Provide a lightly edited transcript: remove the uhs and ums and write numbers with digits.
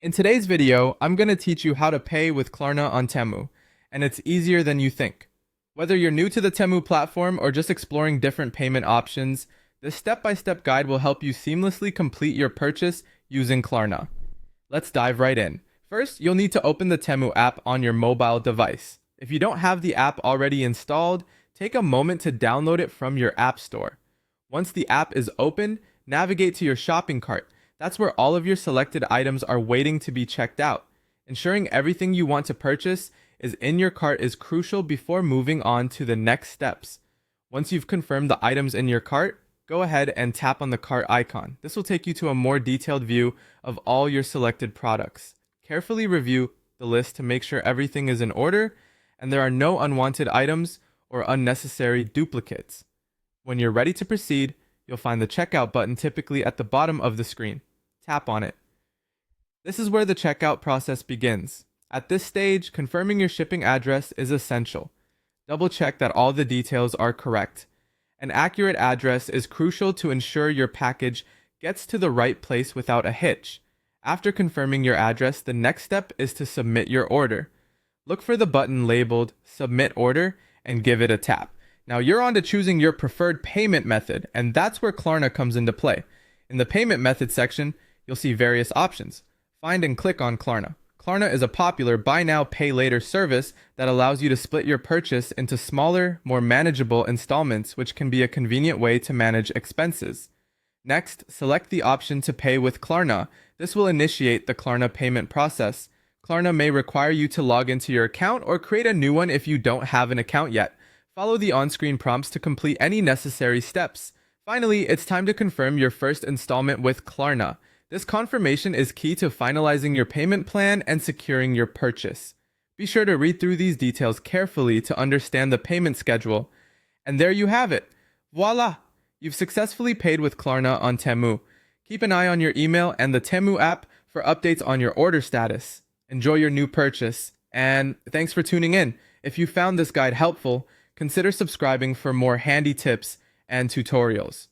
In today's video, I'm going to teach you how to pay with Klarna on Temu, and it's easier than you think. Whether you're new to the Temu platform or just exploring different payment options, this step-by-step guide will help you seamlessly complete your purchase using Klarna. Let's dive right in. First, you'll need to open the Temu app on your mobile device. If you don't have the app already installed, take a moment to download it from your app store. Once the app is open, navigate to your shopping cart. That's where all of your selected items are waiting to be checked out. Ensuring everything you want to purchase is in your cart is crucial before moving on to the next steps. Once you've confirmed the items in your cart, go ahead and tap on the cart icon. This will take you to a more detailed view of all your selected products. Carefully review the list to make sure everything is in order and there are no unwanted items or unnecessary duplicates. When you're ready to proceed, you'll find the checkout button typically at the bottom of the screen. Tap on it. This is where the checkout process begins. At this stage, confirming your shipping address is essential. Double check that all the details are correct. An accurate address is crucial to ensure your package gets to the right place without a hitch. After confirming your address, the next step is to submit your order. Look for the button labeled Submit Order and give it a tap. Now you're on to choosing your preferred payment method, and that's where Klarna comes into play. In the payment method section, you'll see various options. Find and click on Klarna. Klarna is a popular buy now, pay later service that allows you to split your purchase into smaller, more manageable installments, which can be a convenient way to manage expenses. Next, select the option to pay with Klarna. This will initiate the Klarna payment process. Klarna may require you to log into your account or create a new one if you don't have an account yet. Follow the on-screen prompts to complete any necessary steps. Finally, it's time to confirm your first installment with Klarna. This confirmation is key to finalizing your payment plan and securing your purchase. Be sure to read through these details carefully to understand the payment schedule. And there you have it. Voila! You've successfully paid with Klarna on Temu. Keep an eye on your email and the Temu app for updates on your order status. Enjoy your new purchase. And thanks for tuning in. If you found this guide helpful, consider subscribing for more handy tips and tutorials.